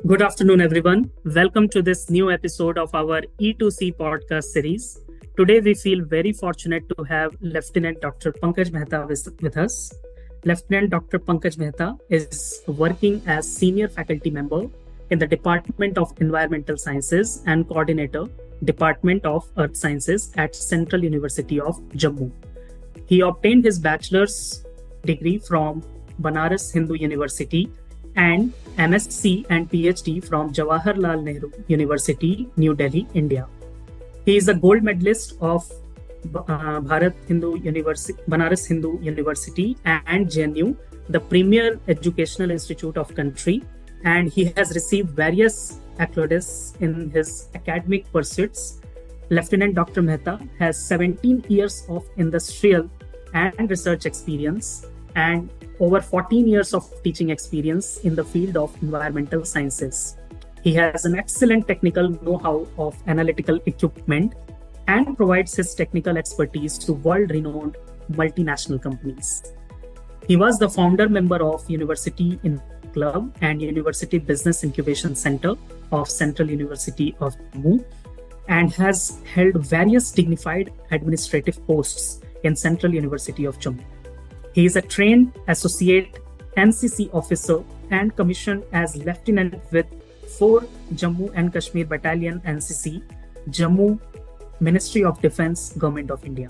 Good afternoon, everyone. Welcome to this new episode of our E2C Podcast series. Today, we feel very fortunate to have Lieutenant Dr. Pankaj Mehta with us. Lieutenant Dr. Pankaj Mehta is working as Senior Faculty Member in the Department of Environmental Sciences and Coordinator, Department of Earth Sciences at Central University of Jammu. He obtained his bachelor's degree from Banaras Hindu University and MSc and Ph.D. from Jawaharlal Nehru University, New Delhi, India. He is a gold medalist of Banaras Hindu University and JNU, the premier educational institute of country, and he has received various accolades in his academic pursuits. Lieutenant Dr. Mehta has 17 years of industrial and research experience and over 14 years of teaching experience in the field of environmental sciences. He has an excellent technical know-how of analytical equipment and provides his technical expertise to world-renowned multinational companies. He was the founder member of University in Club and University Business Incubation Center of Central University of Jammu and has held various dignified administrative posts in Central University of Jammu. He is a trained associate NCC officer and commissioned as lieutenant with 4 Jammu and Kashmir Battalion NCC, Jammu Ministry of Defence, Government of India.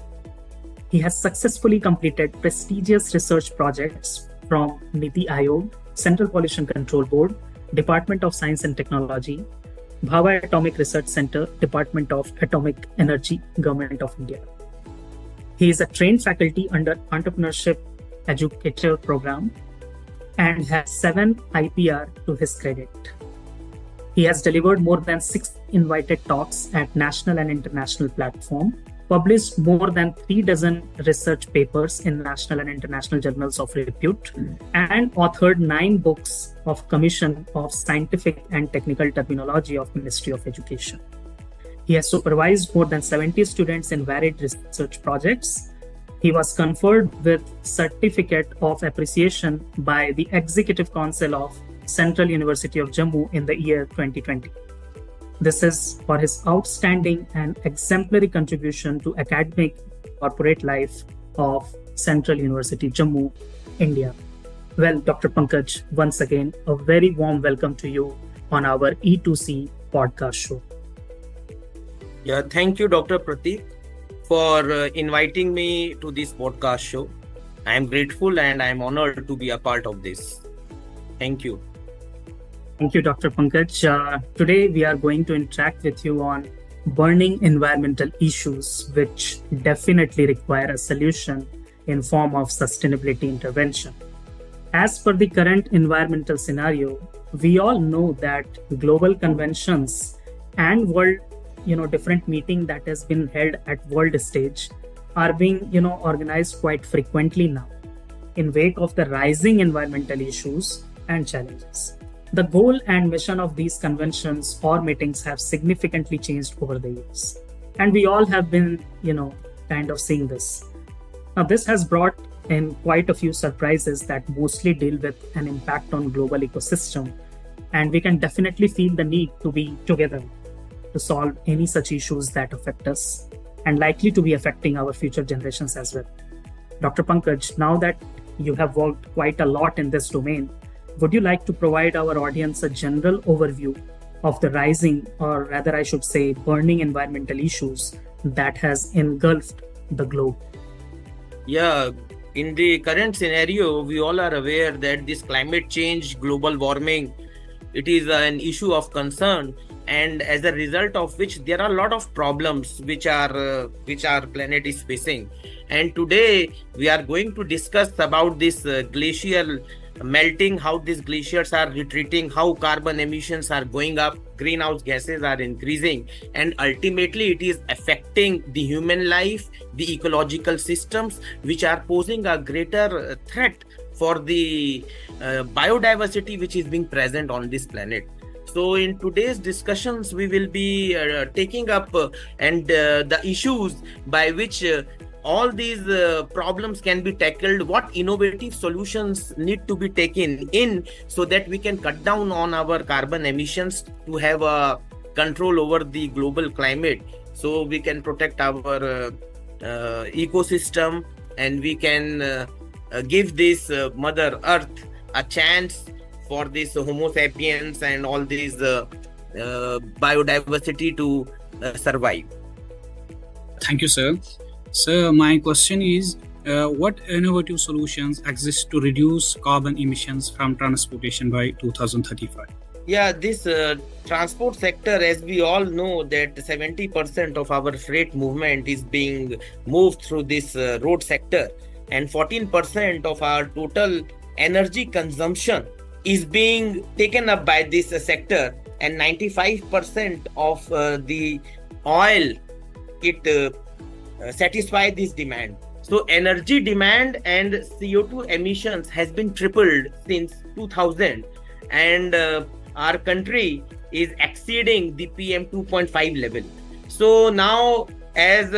He has successfully completed prestigious research projects from Niti Aayog, Central Pollution Control Board, Department of Science and Technology, Bhabha Atomic Research Center, Department of Atomic Energy, Government of India. He is a trained faculty under Entrepreneurship Educator Program and has 7 IPR to his credit. He has delivered more than 6 invited talks at national and international platform, published more than 3 dozen research papers in national and international journals of repute, and authored 9 books of commission of scientific and technical terminology of Ministry of Education. He has supervised more than 70 students in varied research projects. He was conferred with Certificate of Appreciation by the Executive Council of Central University of Jammu in the year 2020. This is for his outstanding and exemplary contribution to academic corporate life of Central University Jammu, India. Well, Dr. Pankaj, once again, a very warm welcome to you on our E2C podcast show. Yeah, thank you, Dr. Pratik, for inviting me to this podcast show. I am grateful and I am honored to be a part of this. Thank you. Thank you, Dr. Pankaj. Today, we are going to interact with you on burning environmental issues, which definitely require a solution in form of sustainability intervention. As per the current environmental scenario, we all know that global conventions and world different meeting that has been held at world stage are being organized quite frequently now in wake of the rising environmental issues and challenges. The goal and mission of these conventions or meetings have significantly changed over the years, and we all have been kind of seeing this. Now this has brought in quite a few surprises that mostly deal with an impact on global ecosystem, and we can definitely feel the need to be together to solve any such issues that affect us and likely to be affecting our future generations as well. Dr. Pankaj, now that you have worked quite a lot in this domain, would you like to provide our audience a general overview of the rising, or rather I should say burning environmental issues that has engulfed the globe? Yeah, in the current scenario, we all are aware that this climate change, global warming, it is an issue of concern, and as a result of which there are a lot of problems which our planet is facing. And today we are going to discuss about this glacial melting, how these glaciers are retreating, how carbon emissions are going up, greenhouse gases are increasing, and ultimately it is affecting the human life, the ecological systems, which are posing a greater threat for the biodiversity which is being present on this planet. So in today's discussions, we will be taking up the issues by which all these problems can be tackled, what innovative solutions need to be taken in so that we can cut down on our carbon emissions to have a control over the global climate, so we can protect our ecosystem, and we can give this mother earth a chance for this homo sapiens and all these biodiversity to survive. Thank you, sir. Sir, my question is, what innovative solutions exist to reduce carbon emissions from transportation by 2035? Yeah, this transport sector, as we all know, that 70% of our freight movement is being moved through this road sector, and 14% of our total energy consumption is being taken up by this sector, and 95% of the oil it satisfy this demand. So energy demand and CO2 emissions has been tripled since 2000, and our country is exceeding the PM 2.5 level. So now, as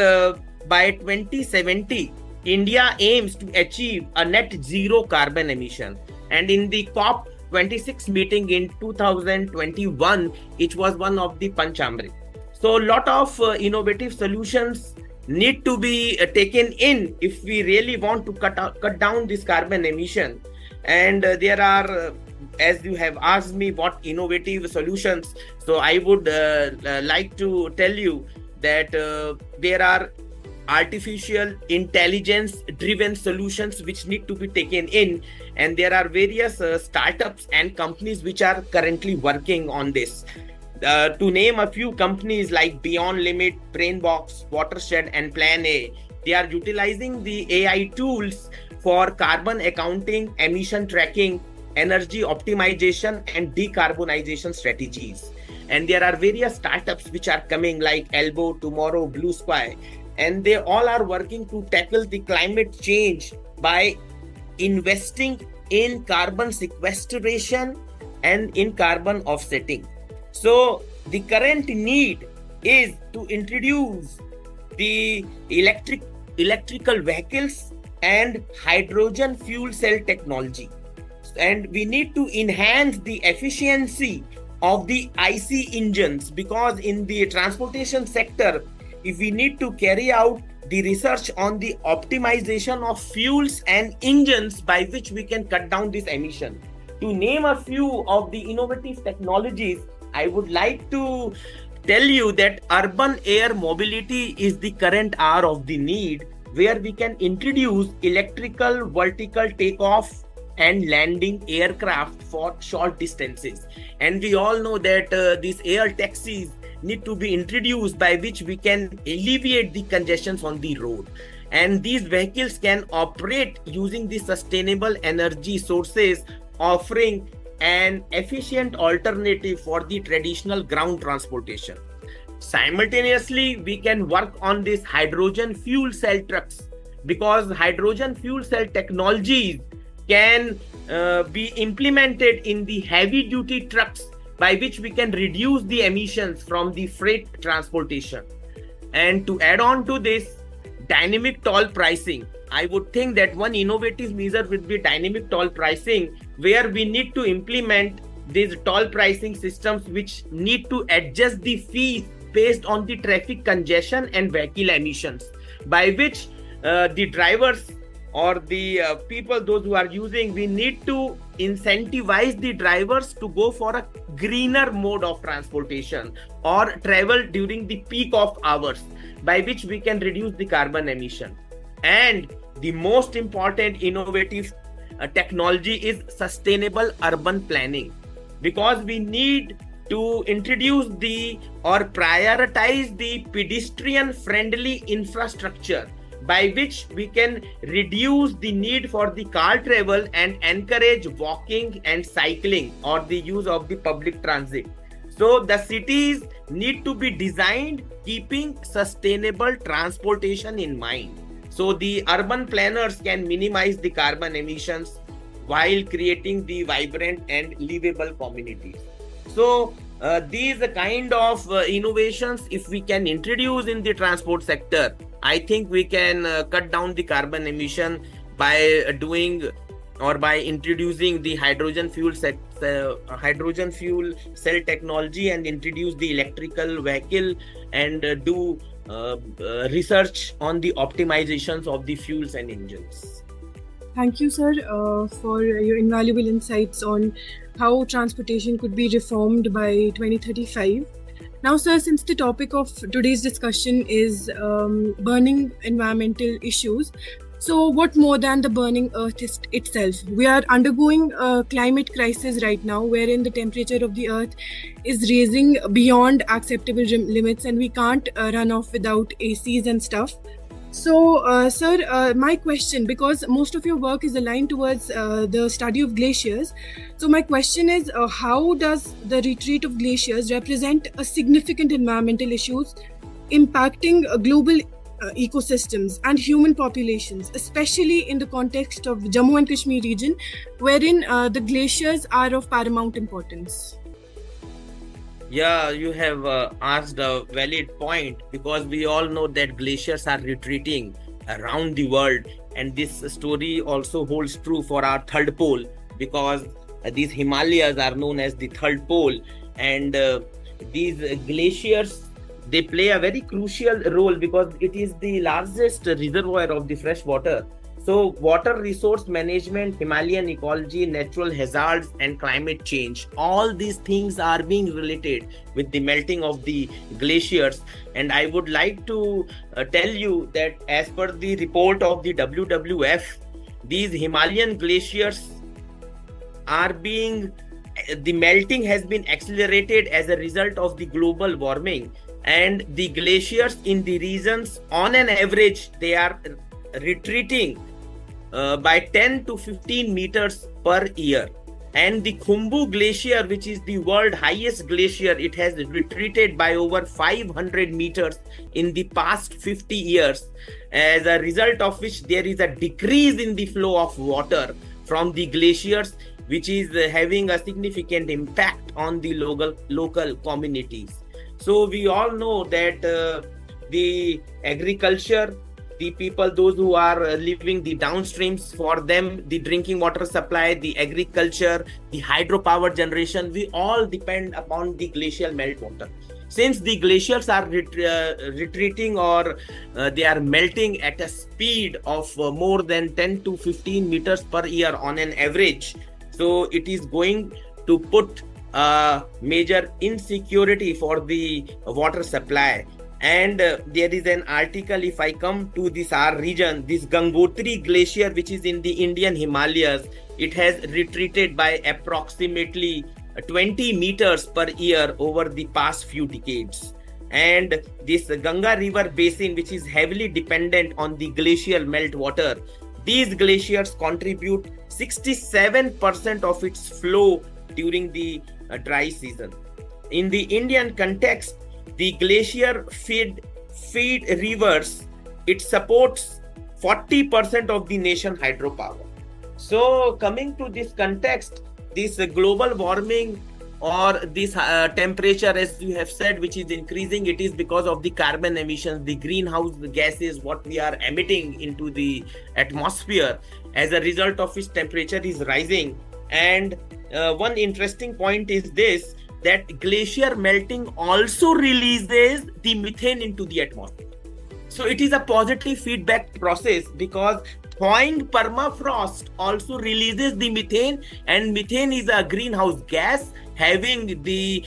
by 2070, India aims to achieve a net zero carbon emission, and in the COP 26 meeting in 2021, it was one of the Panchamrit. So a lot of innovative solutions need to be taken in if we really want to cut down this carbon emission. And there are, as you have asked me, what innovative solutions. So I would like to tell you that there are artificial intelligence driven solutions which need to be taken in, and there are various startups and companies which are currently working on this. To name a few companies like Beyond Limit, Brainbox, Watershed, and Plan A, they are utilizing the AI tools for carbon accounting, emission tracking, energy optimization, and decarbonization strategies. And there are various startups which are coming like Elbow, Tomorrow, Blue Sky, and they all are working to tackle the climate change by investing in carbon sequestration and in carbon offsetting. So the current need is to introduce the electrical vehicles and hydrogen fuel cell technology, and we need to enhance the efficiency of the IC engines, because in the transportation sector, if we need to carry out the research on the optimization of fuels and engines by which we can cut down this emission. To name a few of the innovative technologies, I would like to tell you that urban air mobility is the current hour of the need, where we can introduce electrical vertical takeoff and landing aircraft for short distances. And we all know that these air taxis need to be introduced by which we can alleviate the congestions on the road. And these vehicles can operate using the sustainable energy sources, offering an efficient alternative for the traditional ground transportation. Simultaneously, we can work on this hydrogen fuel cell trucks, because hydrogen fuel cell technologies can be implemented in the heavy duty trucks, by which we can reduce the emissions from the freight transportation. And to add on to this, dynamic toll pricing. I would think that one innovative measure would be dynamic toll pricing, where we need to implement these toll pricing systems which need to adjust the fees based on the traffic congestion and vehicle emissions, by which the drivers or the people, those who are using, we need to incentivize the drivers to go for a greener mode of transportation or travel during the peak of hours, by which we can reduce the carbon emission. And the most important innovative technology is sustainable urban planning, because we need to introduce or prioritize the pedestrian friendly infrastructure, by which we can reduce the need for the car travel and encourage walking and cycling or the use of the public transit. So the cities need to be designed keeping sustainable transportation in mind, so the urban planners can minimize the carbon emissions while creating the vibrant and livable communities. So these kind of innovations, if we can introduce in the transport sector, I think we can cut down the carbon emission by doing or by introducing the hydrogen fuel cell technology, and introduce the electrical vehicle, and do research on the optimizations of the fuels and engines. Thank you, sir, for your invaluable insights on how transportation could be reformed by 2035. Now, sir, since the topic of today's discussion is burning environmental issues, so what more than the burning earth itself? We are undergoing a climate crisis right now, wherein the temperature of the earth is rising beyond acceptable limits, and we can't run off without ACs and stuff. So, sir, my question, because most of your work is aligned towards the study of glaciers, so my question is, how does the retreat of glaciers represent a significant environmental issues impacting global ecosystems and human populations, especially in the context of Jammu and Kashmir region, wherein the glaciers are of paramount importance? Yeah, you have asked a valid point, because we all know that glaciers are retreating around the world, and this story also holds true for our third pole, because these Himalayas are known as the third pole, and these glaciers, they play a very crucial role because it is the largest reservoir of the fresh water. So water resource management, Himalayan ecology, natural hazards, and climate change, all these things are being related with the melting of the glaciers. And I would like to tell you that as per the report of the WWF, these Himalayan glaciers the melting has been accelerated as a result of the global warming. And the glaciers in the regions, on an average, they are retreating by 10 to 15 meters per year. And the Khumbu glacier, which is the world highest glacier, it has retreated by over 500 meters in the past 50 years, as a result of which there is a decrease in the flow of water from the glaciers, which is having a significant impact on the local communities. So we all know that the agriculture, the people, those who are living the downstreams, for them, the drinking water supply, the agriculture, the hydropower generation, we all depend upon the glacial meltwater. Since the glaciers are retreating, or they are melting at a speed of more than 10 to 15 meters per year on an average, so it is going to put major insecurity for the water supply. And there is an article, if I come to this our region, this Gangotri glacier, which is in the Indian Himalayas, it has retreated by approximately 20 meters per year over the past few decades. And this Ganga river basin, which is heavily dependent on the glacial meltwater, these glaciers contribute 67% of its flow during the dry season. In the Indian context, the glacier feed rivers, it supports 40% of the nation hydropower. So coming to this context, this global warming, or this temperature, as you have said, which is increasing, it is because of the carbon emissions, the greenhouse gases, what we are emitting into the atmosphere, as a result of which temperature is rising. And one interesting point is this, that glacier melting also releases the methane into the atmosphere. So it is a positive feedback process, because thawing permafrost also releases the methane, and methane is a greenhouse gas having the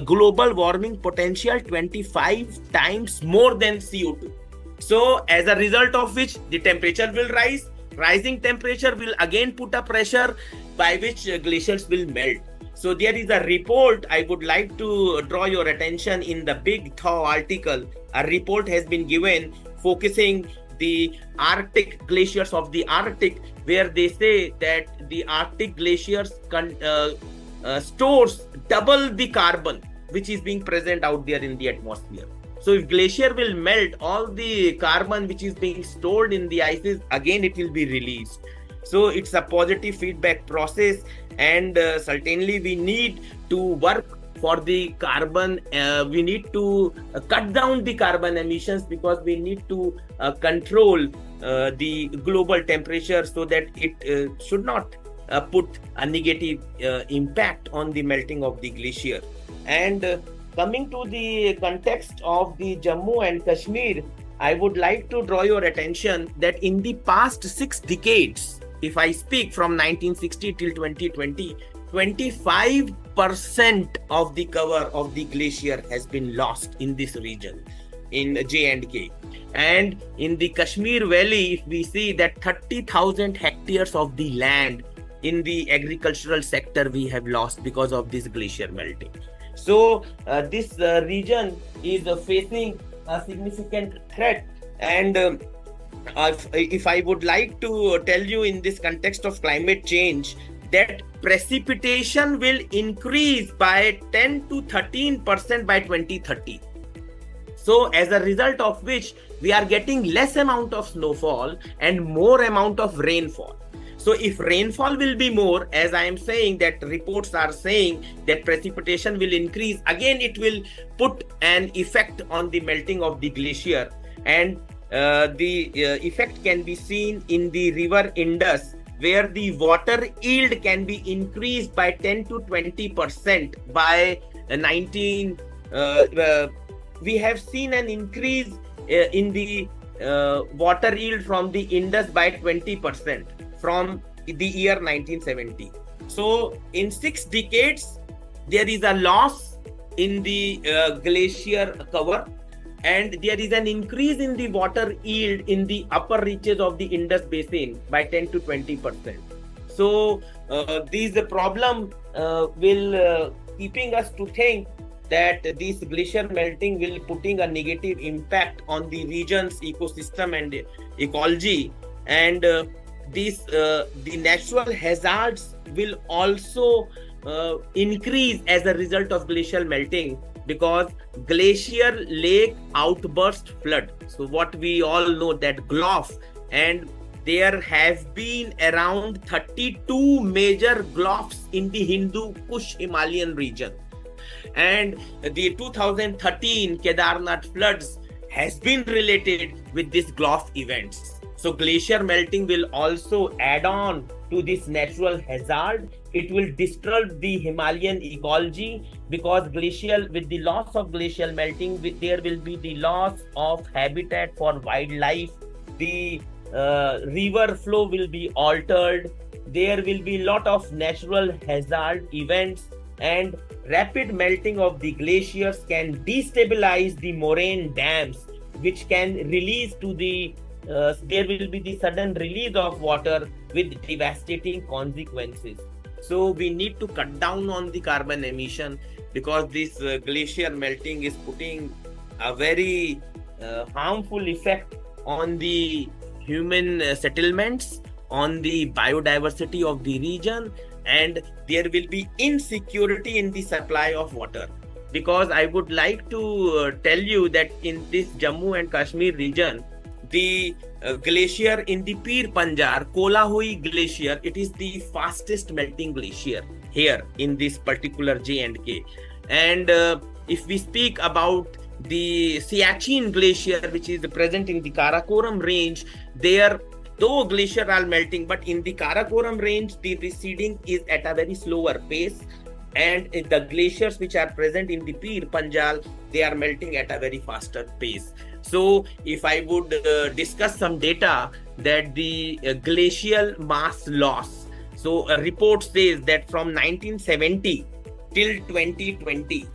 global warming potential 25 times more than CO2. So as a result of which the temperature will rise. Rising temperature will again put a pressure by which glaciers will melt. So there is a report I would like to draw your attention in the Big Thaw article. A report has been given focusing the Arctic glaciers of the Arctic, where they say that the Arctic glaciers stores double the carbon which is being present out there in the atmosphere. So if glacier will melt, all the carbon which is being stored in the ices, again it will be released. So it's a positive feedback process, and certainly we need to work for the carbon, we need to cut down the carbon emissions, because we need to control the global temperature so that it should not put a negative impact on the melting of the glacier. And coming to the context of the Jammu and Kashmir, I would like to draw your attention that in the past 6 decades, if I speak from 1960 till 2020, 25% of the cover of the glacier has been lost in this region, in J&K. And in the Kashmir Valley, if we see that 30,000 hectares of the land in the agricultural sector we have lost because of this glacier melting. So this region is facing a significant threat. And if I would like to tell you in this context of climate change, that precipitation will increase by 10 to 13% by 2030. So as a result of which, we are getting less amount of snowfall and more amount of rainfall. So if rainfall will be more, as I am saying that reports are saying that precipitation will increase, again it will put an effect on the melting of the glacier. And the effect can be seen in the river Indus, where the water yield can be increased by 10 to 20% by 19. We have seen an increase in the water yield from the Indus by 20% from the year 1970. So in 6 decades, there is a loss in the glacier cover, and there is an increase in the water yield in the upper reaches of the Indus basin by 10 to 20%. So this problem will keeping us to think that this glacier melting will putting a negative impact on the region's ecosystem and ecology. And the natural hazards will also increase as a result of glacial melting, because glacier lake outburst flood. So what we all know that GLOF, and there have been around 32 major GLOFs in the Hindu Kush Himalayan region. And the 2013 Kedarnath floods has been related with these GLOF events. So glacier melting will also add on to this natural hazard. It will disturb the Himalayan ecology, because with the loss of glacial melting, there will be the loss of habitat for wildlife. The river flow will be altered. There will be a lot of natural hazard events, and rapid melting of the glaciers can destabilize the moraine dams, which can release to the there will be the sudden release of water with devastating consequences. So we need to cut down on the carbon emission, because this glacier melting is putting a very harmful effect on the human settlements, on the biodiversity of the region, and there will be insecurity in the supply of water. Because I would like to tell you that in this Jammu and Kashmir region, the glacier in the Pir Panjar, Kolahui Glacier, it is the fastest melting glacier here in this particular J&K. And if we speak about the Siachen Glacier, which is present in the Karakoram range, there though glaciers are melting, but in the Karakoram range, the receding is at a very slower pace. And the glaciers which are present in the Pir Panjal, they are melting at a very faster pace. So if I would discuss some data that the glacial mass loss, so a report says that from 1970 till 2020,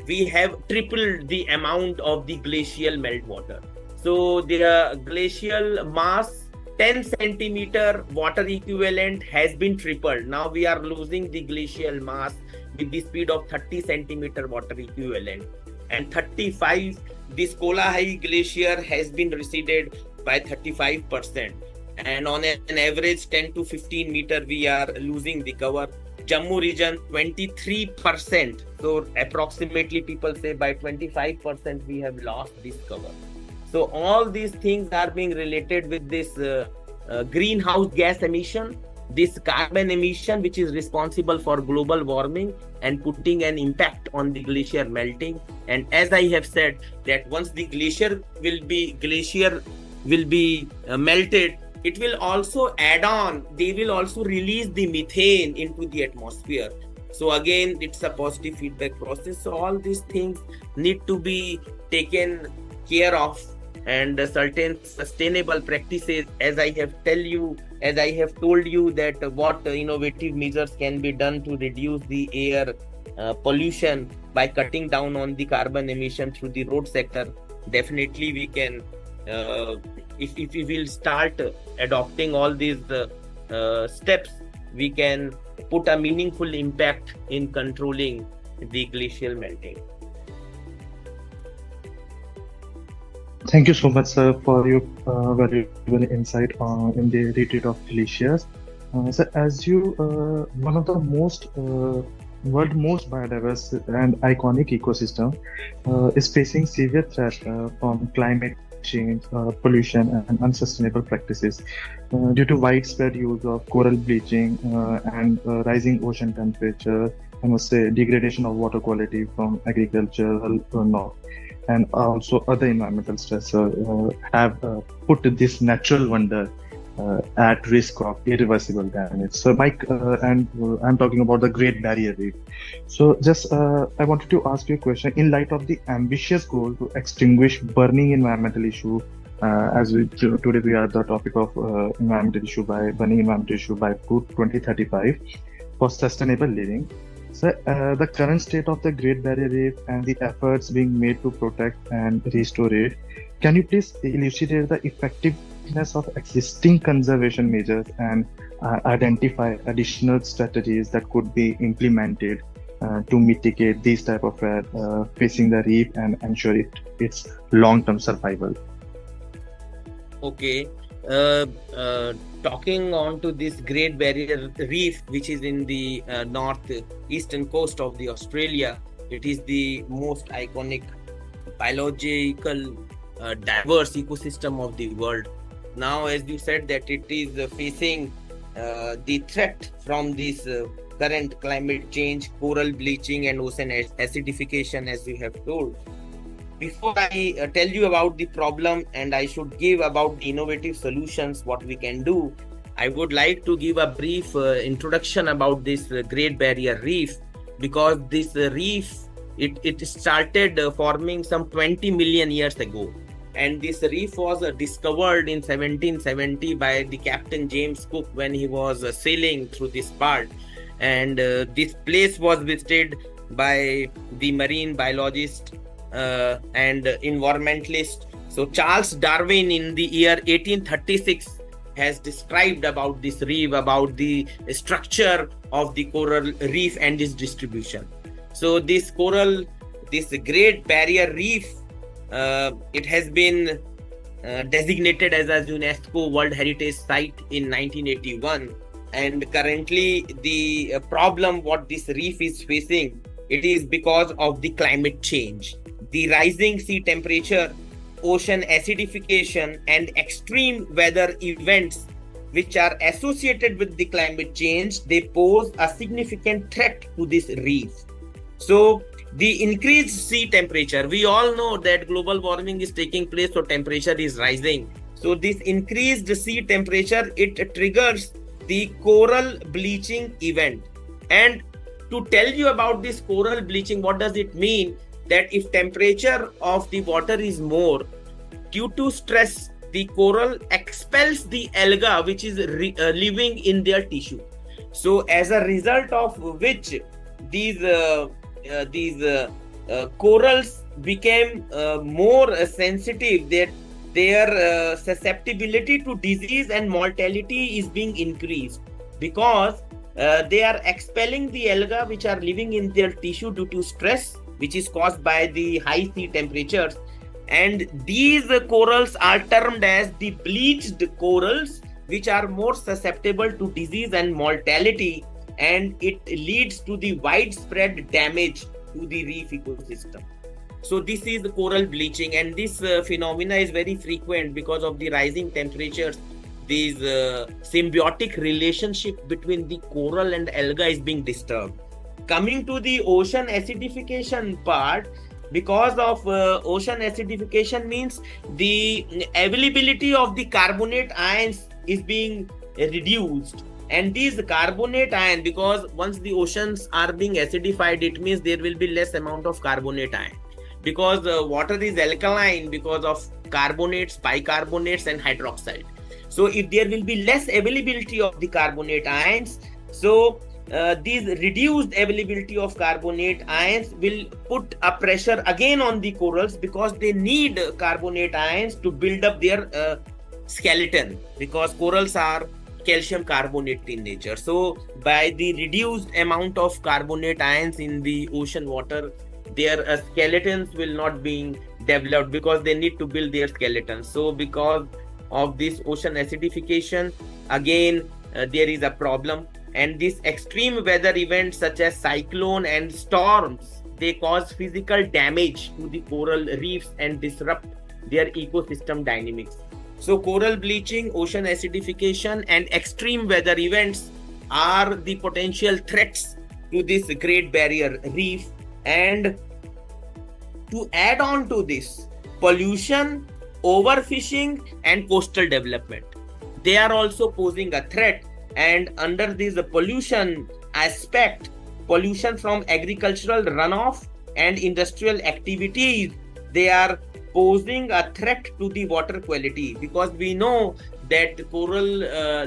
we have tripled the amount of the glacial meltwater. So the glacial mass 10 centimeter water equivalent has been tripled. Now we are losing the glacial mass with the speed of 30 centimeter water equivalent. And 35, this Kolahai glacier has been receded by 35%. And on an average 10 to 15 meter, we are losing the cover. Jammu region 23%. So approximately people say by 25% we have lost this cover. So all these things are being related with this greenhouse gas emission, this carbon emission, which is responsible for global warming and putting an impact on the glacier melting. And as I have said, that once the glacier will be melted, it will also add on, they will also release the methane into the atmosphere. So again, it's a positive feedback process. So all these things need to be taken care of, and certain sustainable practices, as I have told you that what innovative measures can be done to reduce the air pollution by cutting down on the carbon emission through the road sector. Definitely we can, if we will start adopting all these steps, we can put a meaningful impact in controlling the glacial melting. Thank you so much, sir, for your valuable insight in the retreat of glaciers. Sir, as you, one of the world most biodiverse and iconic ecosystem is facing severe threat from climate change, pollution, and unsustainable practices due to widespread use of coral bleaching and rising ocean temperature. I must say degradation of water quality from agricultural runoff, and also other environmental stressors have put this natural wonder at risk of irreversible damage. So, Mike, I'm talking about the Great Barrier Reef. So, just I wanted to ask you a question. In light of the ambitious goal to extinguish burning environmental issue, today we are at the topic of burning environmental issue by 2035 for sustainable living. So, the current state of the Great Barrier Reef and the efforts being made to protect and restore it, can you please elucidate the effectiveness of existing conservation measures and identify additional strategies that could be implemented to mitigate these type of threat facing the reef and ensure its long-term survival? Okay. Talking on to this Great Barrier Reef, which is in the northeastern coast of the Australia, it is the most iconic biological diverse ecosystem of the world. Now, as you said, that it is facing the threat from this current climate change, coral bleaching, and ocean acidification, as you have told. Before I tell you about the problem and I should give about the innovative solutions, what we can do, I would like to give a brief introduction about this Great Barrier Reef, because this reef, it started forming some 20 million years ago. And this reef was discovered in 1770 by the Captain James Cook when he was sailing through this part. And this place was visited by the marine biologist and environmentalist. So Charles Darwin in the year 1836 has described about this reef, about the structure of the coral reef and its distribution. So this Great Barrier Reef, it has been designated as a UNESCO World Heritage Site in 1981. And currently the problem what this reef is facing, it is because of the climate change. The rising sea temperature, ocean acidification, and extreme weather events which are associated with the climate change, they pose a significant threat to this reef. So the increased sea temperature, we all know that global warming is taking place, so temperature is rising. So this increased sea temperature, it triggers the coral bleaching event. And to tell you about this coral bleaching, what does it mean? That if temperature of the water is more, due to stress, the coral expels the alga which is living in their tissue. So as a result of which these corals became more sensitive, that their susceptibility to disease and mortality is being increased, because they are expelling the alga which are living in their tissue due to stress which is caused by the high sea temperatures. And these corals are termed as the bleached corals, which are more susceptible to disease and mortality, and it leads to the widespread damage to the reef ecosystem. So this is the coral bleaching, and this phenomena is very frequent because of the rising temperatures. this symbiotic relationship between the coral and alga is being disturbed. Coming to the ocean acidification part, because of ocean acidification means the availability of the carbonate ions is being reduced, and these carbonate ion, because once the oceans are being acidified, it means there will be less amount of carbonate ion, because water is alkaline because of carbonates, bicarbonates and hydroxide. So if there will be less availability of the carbonate ions, so these reduced availability of carbonate ions will put a pressure again on the corals, because they need carbonate ions to build up their skeleton, because corals are calcium carbonate in nature. So by the reduced amount of carbonate ions in the ocean water, their skeletons will not be developed, because they need to build their skeletons. So because of this ocean acidification, again there is a problem. And these extreme weather events such as cyclone and storms, they cause physical damage to the coral reefs and disrupt their ecosystem dynamics. So coral bleaching, ocean acidification and extreme weather events are the potential threats to this Great Barrier Reef. And to add on to this, pollution, overfishing and coastal development, they are also posing a threat. And under this pollution aspect, pollution from agricultural runoff and industrial activities, they are posing a threat to the water quality, because we know that coral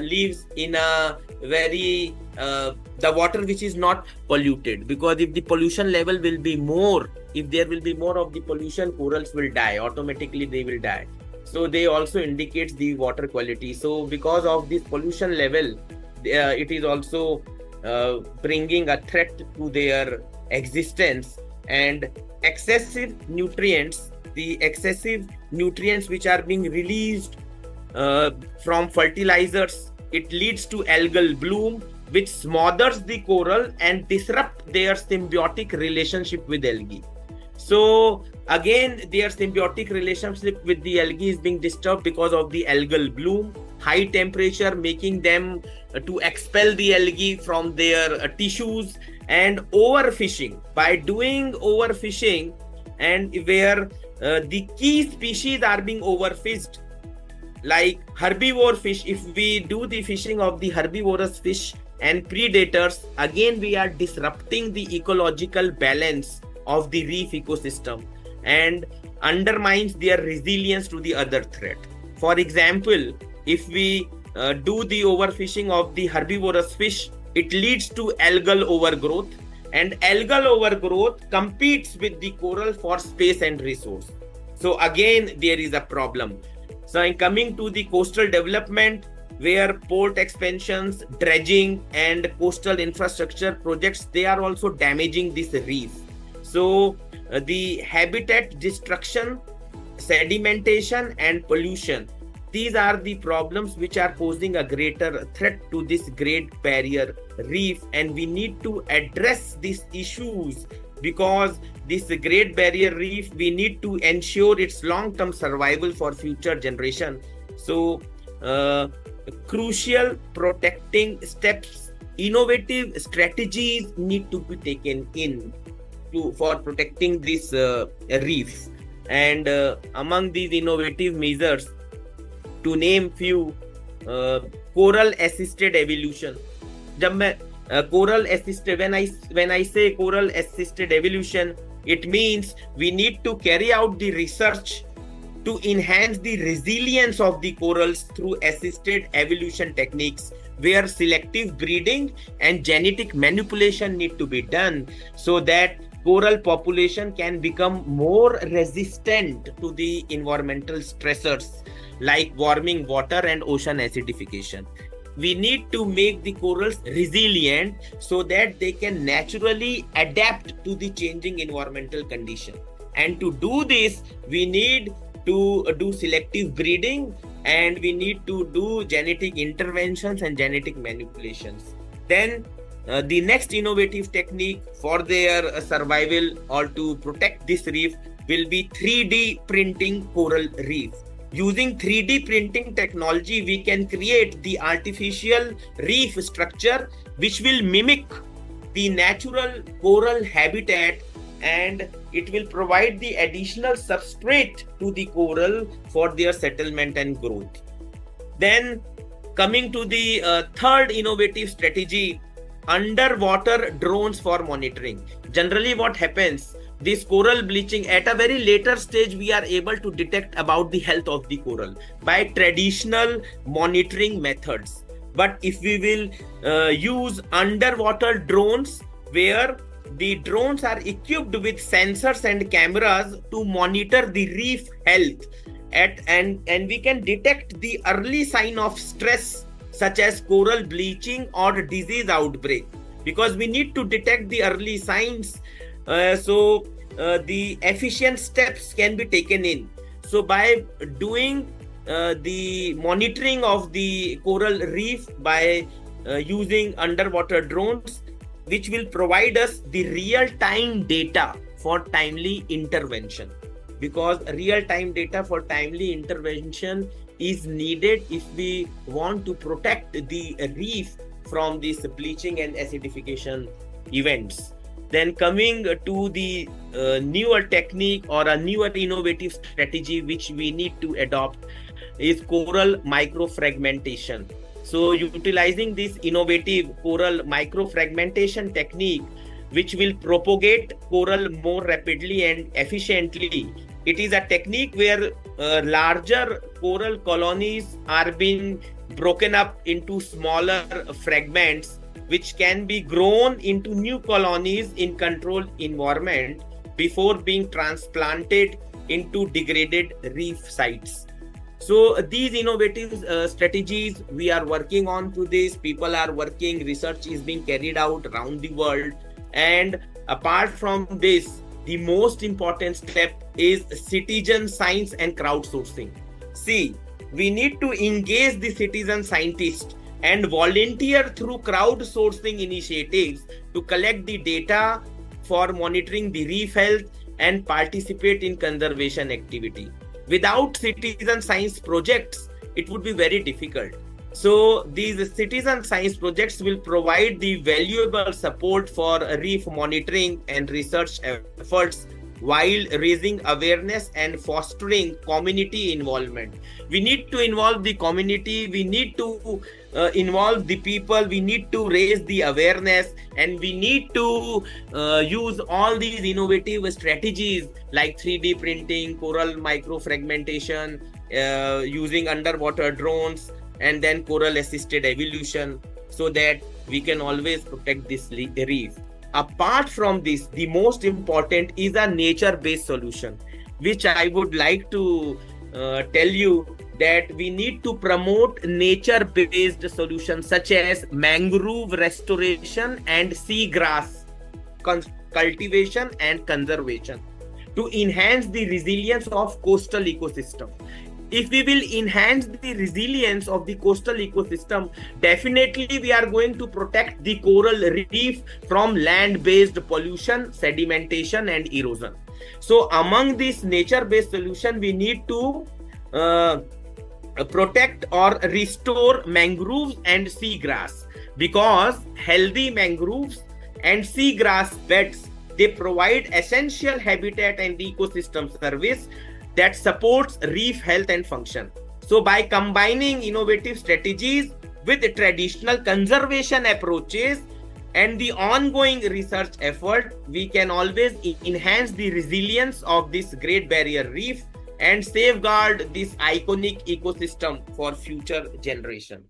lives in a very the water which is not polluted, because if the pollution level will be more, if there will be more of the pollution, corals will die automatically, they will die. So they also indicates the water quality. So because of this pollution level, it is also bringing a threat to their existence. And excessive nutrients, the excessive nutrients which are being released from fertilizers, it leads to algal bloom, which smothers the coral and disrupt their symbiotic relationship with algae. So again, their symbiotic relationship with the algae is being disturbed because of the algal bloom, high temperature making them to expel the algae from their tissues, and overfishing. By doing overfishing, and where the key species are being overfished, like herbivore fish, if we do the fishing of the herbivorous fish and predators, again we are disrupting the ecological balance of the reef ecosystem and undermines their resilience to the other threat. For example, if we do the overfishing of the herbivorous fish, it leads to algal overgrowth, and algal overgrowth competes with the coral for space and resource. So again, there is a problem. So in coming to the coastal development, where port expansions, dredging and coastal infrastructure projects, they are also damaging this reef. So the habitat destruction, sedimentation and pollution, these are the problems which are posing a greater threat to this Great Barrier Reef, and we need to address these issues, because this Great Barrier Reef, we need to ensure its long-term survival for future generation. So crucial protecting steps, innovative strategies need to be taken in for protecting this reef. And among these innovative measures, to name few, coral assisted evolution. When I say coral assisted evolution, it means we need to carry out the research to enhance the resilience of the corals through assisted evolution techniques, where selective breeding and genetic manipulation need to be done, so that coral population can become more resistant to the environmental stressors like warming water and ocean acidification. We need to make the corals resilient so that they can naturally adapt to the changing environmental condition. And to do this, we need to do selective breeding, and we need to do genetic interventions and genetic manipulations. Then the next innovative technique for their survival or to protect this reef will be 3D printing coral reef. Using 3D printing technology, we can create the artificial reef structure which will mimic the natural coral habitat, and it will provide the additional substrate to the coral for their settlement and growth. Then coming to the third innovative strategy, underwater drones for monitoring. Generally what happens, this coral bleaching at a very later stage, we are able to detect about the health of the coral by traditional monitoring methods. But if we will use underwater drones, where the drones are equipped with sensors and cameras to monitor the reef health, and we can detect the early sign of stress such as coral bleaching or disease outbreak, because we need to detect the early signs. So the efficient steps can be taken in. So by doing the monitoring of the coral reef by using underwater drones, which will provide us the real-time data for timely intervention, because real-time data for timely intervention is needed if we want to protect the reef from these bleaching and acidification events. Then coming to the newer technique or a newer innovative strategy which we need to adopt is coral microfragmentation. So utilizing this innovative coral microfragmentation technique, which will propagate coral more rapidly and efficiently. It is a technique where larger coral colonies are being broken up into smaller fragments, which can be grown into new colonies in controlled environment before being transplanted into degraded reef sites. So these innovative strategies we are working on to this. People are working, research is being carried out around the world. And apart from this, the most important step is citizen science and crowdsourcing. See, we need to engage the citizen scientists and volunteer through crowdsourcing initiatives to collect the data for monitoring the reef health and participate in conservation activity. Without citizen science projects, it would be very difficult. So these citizen science projects will provide the valuable support for reef monitoring and research efforts while raising awareness and fostering community involvement. We need to involve the community, we need to involve the people, we need to raise the awareness, and we need to use all these innovative strategies like 3D printing, coral microfragmentation, using underwater drones, and then coral assisted evolution, so that we can always protect this reef. Apart from this, the most important is a nature-based solution, which I would like to tell you that we need to promote nature-based solutions such as mangrove restoration and seagrass cultivation and conservation to enhance the resilience of coastal ecosystem. If we will enhance the resilience of the coastal ecosystem, definitely we are going to protect the coral reef from land-based pollution, sedimentation, and erosion. So among this nature-based solution, we need to protect or restore mangroves and seagrass, because healthy mangroves and seagrass beds, they provide essential habitat and ecosystem service that supports reef health and function. So by combining innovative strategies with traditional conservation approaches and the ongoing research effort, we can always enhance the resilience of this Great Barrier Reef and safeguard this iconic ecosystem for future generation.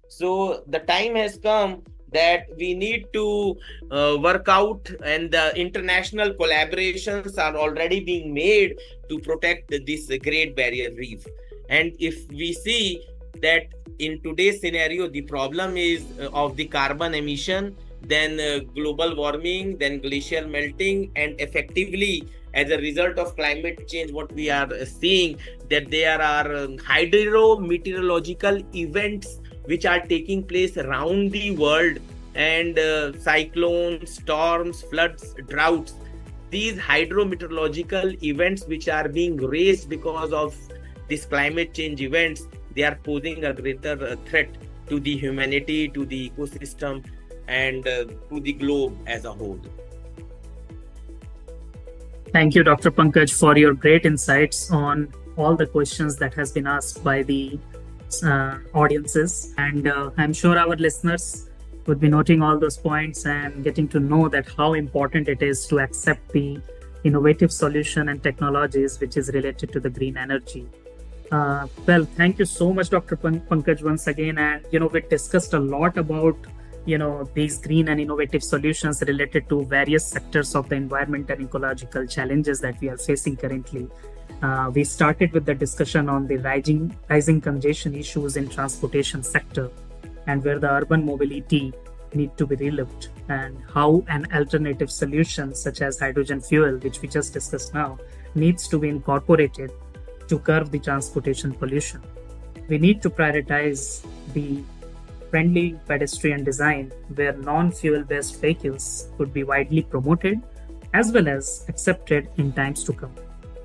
So the time has come that we need to work out, and the international collaborations are already being made to protect this Great Barrier Reef. And if we see that in today's scenario, the problem is of the carbon emission, then global warming, then glacier melting, and effectively as a result of climate change, what we are seeing that there are hydrometeorological events which are taking place around the world, and cyclones, storms, floods, droughts. These hydrometeorological events which are being raised because of these climate change events, they are posing a greater threat to the humanity, to the ecosystem, and to the globe as a whole. Thank you, Dr. Pankaj, for your great insights on all the questions that has been asked by the audiences. And I'm sure our listeners would be noting all those points and getting to know that how important it is to accept the innovative solution and technologies which is related to the green energy. Well, thank you so much, Dr. Pankaj, once again. And, we discussed a lot about, these green and innovative solutions related to various sectors of the environment and ecological challenges that we are facing currently. We started with the discussion on the rising congestion issues in transportation sector, and where the urban mobility need to be relooked, and how an alternative solution such as hydrogen fuel, which we just discussed now, needs to be incorporated to curb the transportation pollution. We need to prioritize the friendly pedestrian design where non-fuel based vehicles could be widely promoted as well as accepted in times to come,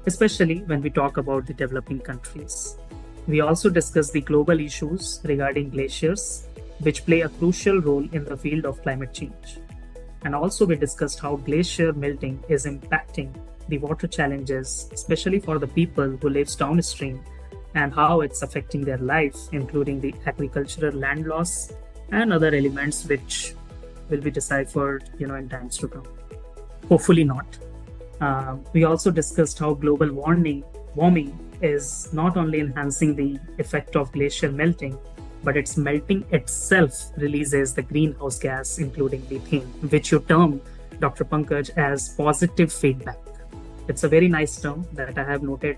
especially when we talk about the developing countries. We also discussed the global issues regarding glaciers, which play a crucial role in the field of climate change. And also we discussed how glacier melting is impacting the water challenges, especially for the people who live downstream, and how it's affecting their life, including the agricultural land loss and other elements which will be deciphered, in times to come. Hopefully not. We also discussed how global warming is not only enhancing the effect of glacier melting, but its melting itself releases the greenhouse gas, including methane, which you term, Dr. Pankaj, as positive feedback. It's a very nice term that I have noted,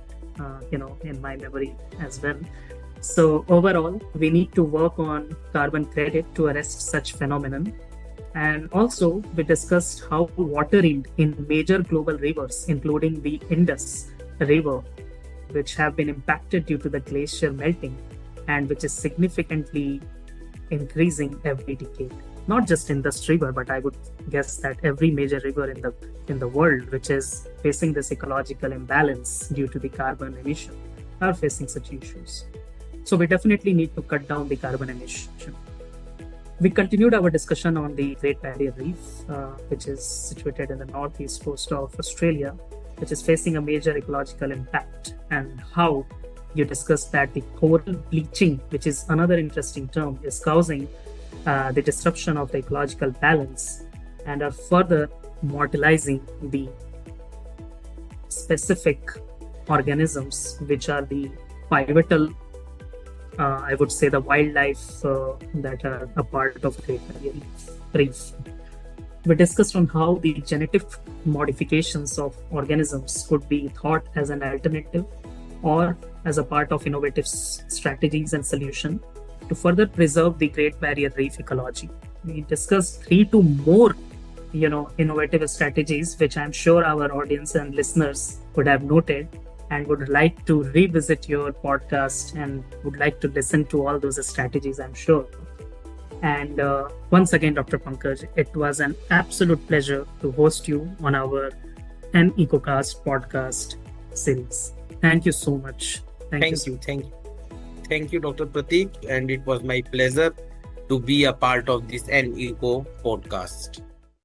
in my memory as well. So overall, we need to work on carbon credit to arrest such phenomenon. And also, we discussed how water in major global rivers, including the Indus River, which have been impacted due to the glacier melting, and which is significantly increasing every decade. Not just Indus River, but I would guess that every major river in the world which is facing this ecological imbalance due to the carbon emission are facing such issues. So we definitely need to cut down the carbon emission. We continued our discussion on the Great Barrier Reef, which is situated in the northeast coast of Australia, which is facing a major ecological impact, and how you discussed that the coral bleaching, which is another interesting term, is causing the disruption of the ecological balance and are further mortalizing the specific organisms which are the pivotal, I would say, the wildlife that are a part of Great Barrier Reef. We discussed on how the genetic modifications of organisms could be thought as an alternative or as a part of innovative strategies and solution to further preserve the Great Barrier Reef ecology. We discussed 3 to more, innovative strategies, which I'm sure our audience and listeners would have noted and would like to revisit your podcast and would like to listen to all those strategies, I'm sure. And once again, Dr. Pankaj, it was an absolute pleasure to host you on our EcoCast podcast series. Thank you so much. Thank you, Dr. Pratik, and it was my pleasure to be a part of this Eco podcast.